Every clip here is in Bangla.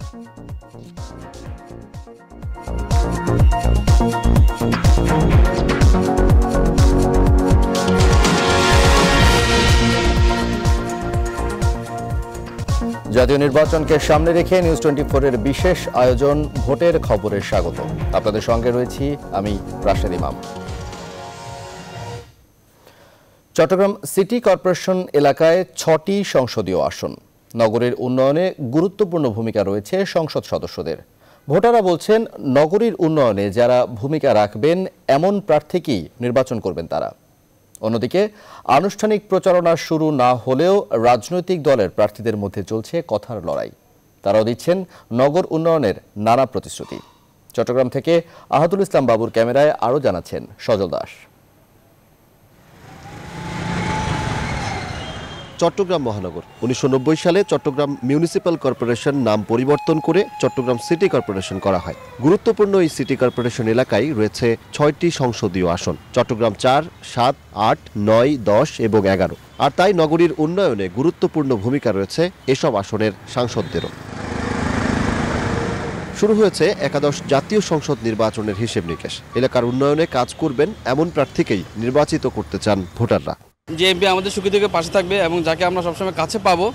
জাতীয় নির্বাচনকে সামনে রেখে নিউজ 24 এর বিশেষ আয়োজন ভোটের খবরে স্বাগত। আপনাদের সঙ্গে রয়েছি আমি রাশেদ ইমাম। চট্টগ্রাম সিটি কর্পোরেশন এলাকায় 6টি সংসদীয় আসন। নগরীর উন্নয়নে গুরুত্বপূর্ণ ভূমিকা রয়েছে সংসদ সদস্যদের। ভোটাররা বলছেন, নগরীর উন্নয়নে যারা ভূমিকা রাখবেন এমন প্রার্থীকেই নির্বাচন করবেন তারা। অন্যদিকে আনুষ্ঠানিক প্রচারণা শুরু না হলেও রাজনৈতিক দলের প্রার্থীদের মধ্যে চলছে কথার লড়াই। তারাও দিচ্ছেন নগর উন্নয়নের নানা প্রতিশ্রুতি। চট্টগ্রাম থেকে আহাদুল ইসলাম বাবুর ক্যামেরায় আরও জানাচ্ছেন সজল দাস। চট্টগ্রাম মহানগর 1990 সালে চট্টগ্রাম মিউনিসিপ্যাল কর্পোরেশন নাম পরিবর্তন করে চট্টগ্রাম সিটি কর্পোরেশন করা হয়। গুরুত্বপূর্ণ এই সিটি কর্পোরেশন এলাকায় রয়েছে 6টি সংসদীয় আসন, চট্টগ্রাম 4, 7, 8, 9, 10 এবং 11। আর তাই নগরীর উন্নয়নে গুরুত্বপূর্ণ ভূমিকা রয়েছে এসব আসনের সাংসদদেরও। শুরু হয়েছে একাদশ জাতীয় সংসদ নির্বাচনের হিসেব নিকেশ। এলাকার উন্নয়নে কাজ করবেন এমন প্রার্থীকেই নির্বাচিত করতে চান ভোটাররা। যে এমপি আমাদের সুখী থেকে পাশে থাকবে এবং যাকে আমরা সবসময় কাছে পাবো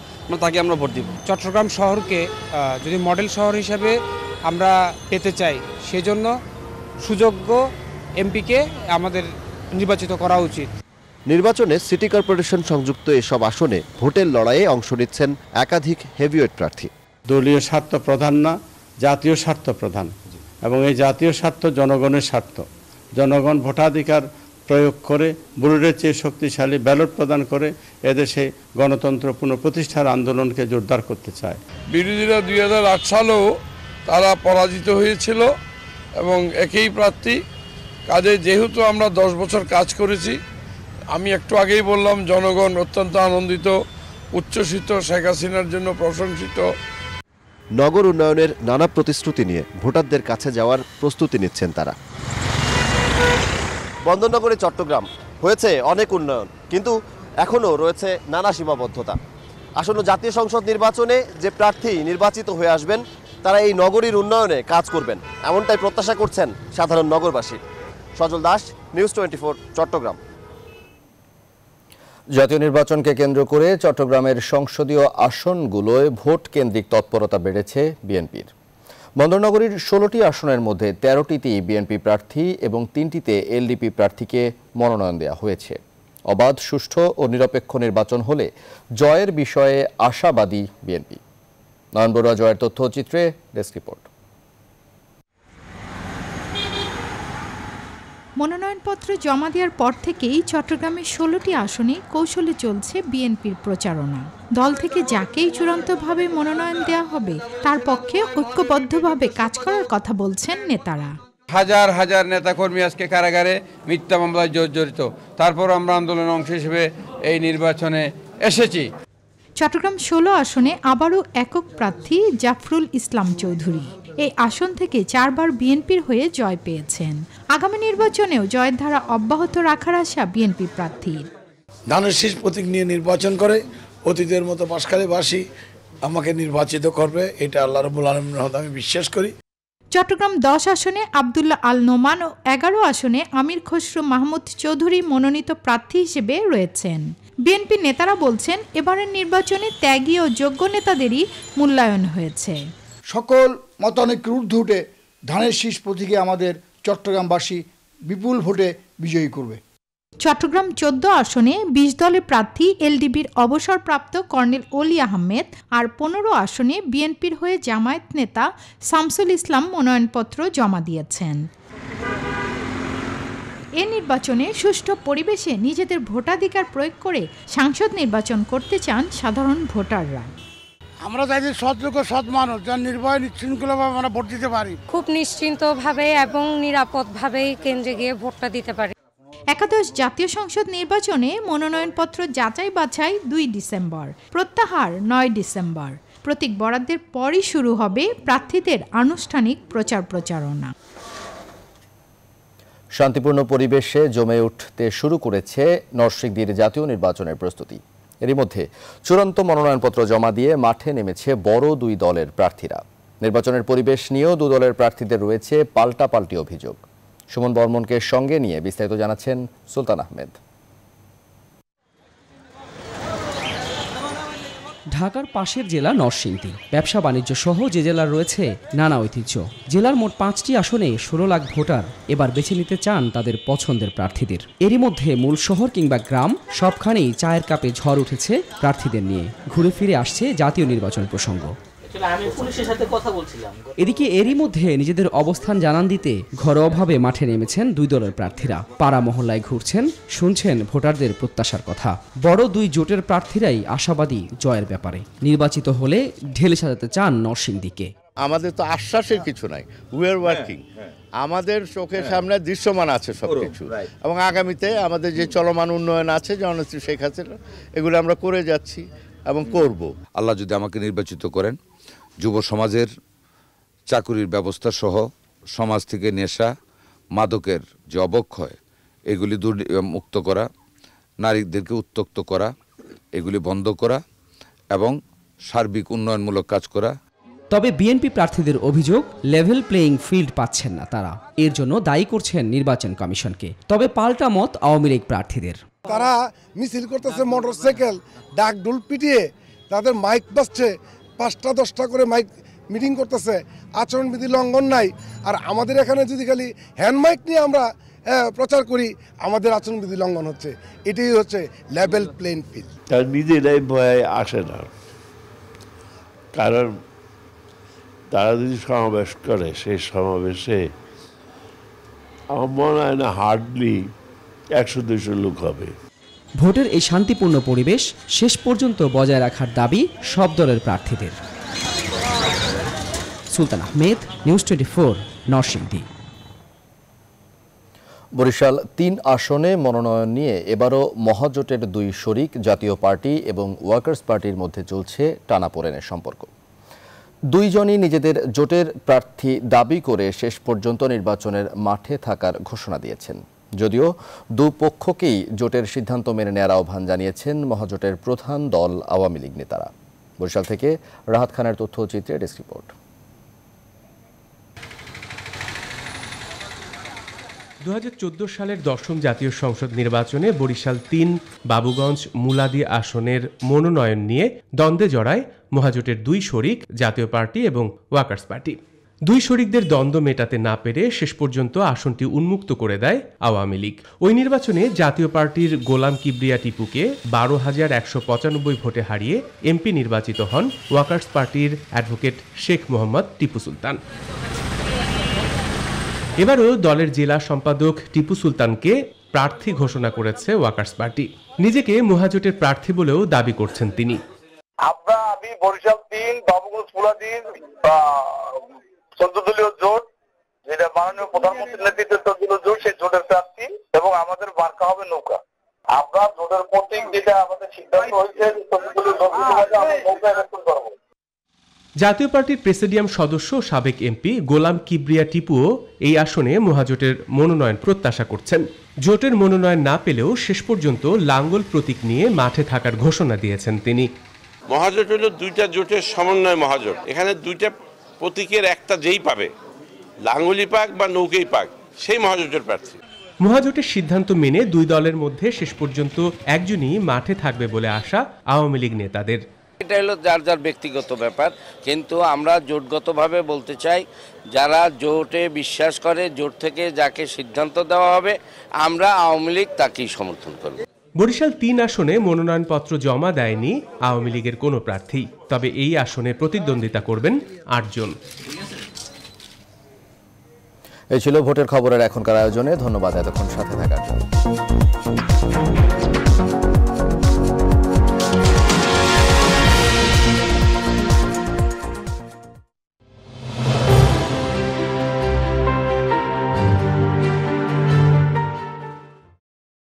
তাকে আমরা ভোট দিব। চট্টগ্রাম শহরকে যদি মডেল শহর হিসেবে আমরা পেতে চাই, সেজন্য সুযোগ্য এমপিকে আমাদের নির্বাচিত করা উচিত। নির্বাচনে সিটি কর্পোরেশন সংযুক্ত এসব আসনে ভোটের লড়াইয়ে অংশ নিচ্ছেন একাধিক হেভিওয়েট প্রার্থী। দলীয় স্বার্থ প্রধান না, জাতীয় স্বার্থ প্রধান, এবং এই জাতীয় স্বার্থ জনগণের স্বার্থ। জনগণ ভোটাধিকার প্রয়োগ করে বুলেটের চেয়ে শক্তিশালী ব্যালট প্রদান করে এদেশে গণতন্ত্র পুনঃপ্রতিষ্ঠার আন্দোলনকে জোরদার করতে চায়। বিরোধীরা 2008 সালেও তারা পরাজিত হয়েছিল এবং একই প্রার্থী। কাজে যেহেতু আমরা 10 বছর কাজ করেছি, আমি একটু আগেই বললাম জনগণ অত্যন্ত আনন্দিত, উচ্ছ্বসিত, শেখ হাসিনার জন্য প্রশংসিত। নগর উন্নয়নের নানা প্রতিশ্রুতি নিয়ে ভোটারদের কাছে যাওয়ার প্রস্তুতি নিচ্ছেন তারা। বন্দরনগরী চট্টগ্রাম হয়েছে অনেক উন্নয়ন, কিন্তু এখনও রয়েছে নানা সীমাবদ্ধতা। আসন্ন জাতীয় সংসদ নির্বাচনে যে প্রার্থী নির্বাচিত হয়ে আসবেন তারা এই নগরীর উন্নয়নে কাজ করবেন, এমনটাই প্রত্যাশা করছেন সাধারণ নগরবাসী। সজল দাস, নিউজ 24, চট্টগ্রাম। জাতীয় নির্বাচনকে কেন্দ্র করে চট্টগ্রামের সংসদীয় আসনগুলোয় ভোট কেন্দ্রিক তৎপরতা বেড়েছে বিএনপির। বন্দরনগরীর 16টি আসনের মধ্যে 13টিতেই বিএনপি প্রার্থী এবং 3টিতে এলডিপি প্রার্থীকে মনোনয়ন দেওয়া হয়েছে। অবাধ, সুষ্ঠু ও নিরপেক্ষ নির্বাচন হলে জয়ের বিষয়ে আশাবাদী বিএনপি। নয়ন বড়ুয়া জয়ের তথ্যচিত্রে ডেস্ক রিপোর্ট। মনোনয়নপত্র জমা দেওয়ার পর থেকেই চট্টগ্রামের 16টি আসনে কৌশলে চলছে বিএনপির প্রচারণা। দল থেকে যাকেই চূড়ান্তভাবে মনোনয়ন দেওয়া হবে তার পক্ষে ঐক্যবদ্ধভাবে কাজ করার কথা বলছেন নেতারা। হাজার হাজার নেতাকর্মী আজকে কারাগারে মিথ্যা মামলায় জড়িত, তারপর আমরা আন্দোলনের অংশ হিসেবে এই নির্বাচনে এসেছি। চট্টগ্রাম 16 আসনে আবারও একক প্রার্থী জাফরুল ইসলাম চৌধুরী। এই আসন থেকে 4 বার বিএনপির হয়ে জয় পেয়েছেন। আগামী নির্বাচনেও জয়ের ধারা অব্যাহত রাখার আশা বিএনপি প্রার্থীর। ধানের শীষ প্রতীক নিয়ে নির্বাচন করে অতীতের মতো বাঁশখালীবাসী আমাকে নির্বাচিত করবে, এটা আল্লাহ রাব্বুল আলামিনের হাতে আমি বিশ্বাস করি। চট্টগ্রাম 10 আসনে আব্দুল্লাহ আল নোমান ও 11 আসনে আমির খসরু মাহমুদ চৌধুরী মনোনীত প্রার্থী হিসেবে রয়েছেন। বিএনপি নেতারা বলছেন, এবারের নির্বাচনে ত্যাগী ও যোগ্য নেতাদেরই মূল্যায়ন হয়েছে। সকল মতানৈক্যের ঊর্ধ্বে উঠে ধানের শীষ প্রতীকে আমাদের চট্টগ্রামবাসী বিপুল ভোটে বিজয়ী করবে। চট্টগ্রাম 14 আসনে 20 দলের প্রার্থী এলডিবির অবসরপ্রাপ্ত কর্নেল অলি আহমেদ আর 15 আসনে বিএনপির হয়ে জামায়াত নেতা শামসুল ইসলাম মনোনয়নপত্র জমা দিয়েছেন। এ নির্বাচনে সুষ্ঠু পরিবেশে নিজেদের ভোটাধিকার প্রয়োগ করে সাংসদ নির্বাচন করতে চান সাধারণ ভোটাররা। আমরা চাই যে সৎযোগ্য সৎ মানুষ যার নির্ভয় নিশ্চিন্তভাবে আমরা ভোট দিতে পারি, খুব নিশ্চিন্তভাবে এবং নিরাপদভাবে কেন্দ্রে গিয়ে ভোটটা দিতে পারি। একাদশ জাতীয় সংসদ নির্বাচনে মনোনয়নপত্র যাচাই বাছাই 2 ডিসেম্বর, প্রত্যাহার 9 ডিসেম্বর। প্রতীক বরাদ্দের পরই শুরু হবে প্রার্থীদের আনুষ্ঠানিক প্রচারণা। শান্তিপূর্ণ পরিবেশে জমে উঠতে শুরু করেছে নরসিংদীর জাতীয় নির্বাচনের প্রস্তুতি। এরই মধ্যে চূড়ান্ত মনোনয়নপত্র জমা দিয়ে মাঠে নেমেছে বড় 2 দলের প্রার্থীরা। নির্বাচনের পরিবেশ নিয়েও দু দলের প্রার্থীদের রয়েছে পাল্টাপাল্টি অভিযোগ। সুমন বর্মনকে সঙ্গে নিয়ে বিস্তারিত জানাচ্ছেন সুলতান আহমেদ। ঢাকার পাশের জেলা নরসিংদী, ব্যবসা বাণিজ্য সহ যে জেলার রয়েছে নানা ঐতিহ্য। জেলার মোট 5টি আসনে 16 লাখ ভোটার এবার বেছে নিতে চান তাদের পছন্দের প্রার্থীদের। এরই মধ্যে মূল শহর কিংবা গ্রাম সবখানেই চায়ের কাপে ঝড় উঠেছে প্রার্থীদের নিয়ে। ঘুরে ফিরে আসছে জাতীয় নির্বাচন প্রসঙ্গ। এদিকে এরই মধ্যে নিজেদের অবস্থান জানান দিতে ঘরোয়াভাবে মাঠে নেমেছেন দুই দলের প্রার্থীরা। পাড়া মহল্লায় ঘুরছেন, শুনছেন ভোটারদের প্রত্যাশার কথা। বড় দুই জোটের প্রার্থীরাই আশাবাদী জয়ের ব্যাপারে। নির্বাচিত হলে ঢেলে সাজাতে চান নরসিংদীকে। আমাদের তো আশ্বাসের কিছু নাই, উই আর ওয়ার্কিং। আমাদের চোখের সামনে দৃশ্যমান আছে সবকিছু, এবং আগামীতে আমাদের যে চলমান উন্নয়ন আছে জননেত্রী শেখ হাসিনা, এগুলো আমরা করে যাচ্ছি এবং করব। আল্লাহ যদি আমাকে নির্বাচিত করেন, যুব সমাজের চাকুরির ব্যবস্থা সহ সমাজ থেকে নেশা, মাদকের যে অবক্ষয়, এগুলি মুক্ত করা, নারীদেরকে উত্ত্যক্ত করা, এগুলি বন্ধ করা এবং সার্বিক উন্নয়নমূলক কাজ করা। তবে বিএনপি প্রার্থীদের অভিযোগ লেভেল প্লেইং ফিল্ড পাচ্ছেন না তারা। এর জন্য দায়ী করছেন নির্বাচন কমিশনকে। তবে পাল্টা মত আওয়ামী লীগ প্রার্থীদের। তারা মিছিল করতেছে, মোটরসাইকেল ডাকডোল পিটিয়ে, তাদের মাইক বাজছে, 5টা 10টা করে মাইক মিটিং করতেছে, আচরণবিধি লঙ্ঘন নাই। আর আমাদের এখানে যদি খালি হ্যান্ড মাইক নিয়ে আমরা প্রচার করি, আমাদের আচরণবিধি লঙ্ঘন হচ্ছে। এটাই হচ্ছে লেভেল প্লেইং ফিল্ড। তার নিজেরাই ভয়ে আসে না, কারণ তারা যদি সমাবেশ করে, সেই সমাবেশে আমার মনে হয় না হার্ডলি 100-200 লোক হবে। ভোটের এই শান্তিপূর্ণ পরিবেশ শেষ পর্যন্ত বজায় রাখার দাবি সব দলের প্রার্থীদের। সুলতান আহমেদ, নিউজ 24, নরসিংদী। বরিশাল 3 আসনে মনোনয়ন নিয়ে এবারও মহাজোটের 2 শরিক জাতীয় পার্টি এবং ওয়ার্কার্স পার্টির মধ্যে চলছে টানাপোড়েনের সম্পর্ক। দুইজনই নিজেদের জোটের প্রার্থী দাবি করে শেষ পর্যন্ত নির্বাচনের মাঠে থাকার ঘোষণা দিয়েছেন। যদিও দুপক্ষকেই জোটের সিদ্ধান্ত মেনে নেওয়ার আহ্বান জানিয়েছেন মহাজোটের প্রধান দল আওয়ামী লীগ নেতারা। বরিশাল থেকে রাহাত খানের তথ্যচিত্রে ডেস্ক রিপোর্ট। 2014 সালের 10ম জাতীয় সংসদ নির্বাচনে বরিশাল 3 বাবুগঞ্জ মুলাদি আসনের মনোনয়ন নিয়ে দ্বন্দ্বে জড়ায় মহাজোটের 2 শরিক জাতীয় পার্টি এবং ওয়ার্কার্স পার্টি। 2 শরিকদের দ্বন্দ্ব মেটাতে না পেরে শেষ পর্যন্ত আসনটি উন্মুক্ত করে দেয় আওয়ামী লীগ। ওই নির্বাচনে জাতীয় পার্টির গোলাম কিবরিয়া টিপুকে 12,195 ভোটে হারিয়ে এমপি নির্বাচিত হন ওয়ার্কার্স পার্টির অ্যাডভোকেট শেখ মোহাম্মদ টিপু সুলতান। এবারও দলের জেলা সম্পাদক টিপু সুলতানকে প্রার্থী ঘোষণা করেছে ওয়ার্কার্স পার্টি। নিজেকে মহাজোটের প্রার্থী বলেও দাবি করছেন তিনি। আমি বরিশাল 3 বাবুগঞ্জ মুলাদির 14 দলীয় জোট, যেটা মাননীয় প্রধানমন্ত্রীর নেতৃত্বে 14 দলীয় জোট, সেই জোটের প্রার্থী, এবং আমাদের মার্কা হবে নৌকা। আমরা জোটের প্রতীক যেটা আমাদের সিদ্ধান্ত হয়েছে, 14 দলীয় জোট আমরা নৌকা ইলেকশন করব। জাতীয় পার্টির প্রেসিডিয়াম সদস্য সাবেক এমপি গোলাম কিবরিয়া টিপুও এই আসনে মহাজোটের মনোনয়ন প্রত্যাশা করছেন। জোটের মনোনয়ন না পেলেও শেষ পর্যন্ত লাঙ্গল প্রতীক নিয়ে মাঠে থাকার ঘোষণা দিয়েছেন তিনি। মহাজোট হলো 2টা জোটের সমন্বয় মহাজোট। এখানে 2টা প্রতীকের একটা যেই পাবে, লাঙ্গলই পাক বা নৌকেই পাক, সেই মহাজোটের প্রার্থী। মহাজোটের সিদ্ধান্ত মেনে 2 দলের মধ্যে শেষ পর্যন্ত একজনই মাঠে থাকবে বলে আশা আওয়ামী লীগ নেতাদের। এটা হলো যার যার ব্যক্তিগত ব্যাপার, কিন্তু আমরা জোটগতভাবে বলতে চাই, যারা জোটে বিশ্বাস করে, জোট থেকে যাকে সিদ্ধান্ত দেওয়া হবে, আমরা আওয়ামী লীগ তাকেই সমর্থন করব। বরিশাল 3 আসনে মনোনয়নপত্র জমা দেয়নি আওয়ামী লীগের কোনো প্রার্থী। তবে এই আসনে প্রতিদ্বন্দ্বিতা করবেন 8 জন। এই ছিল ভোটের খবরের এখনকার আয়োজনে। ধন্যবাদ এতক্ষণ সাথে থাকার জন্য।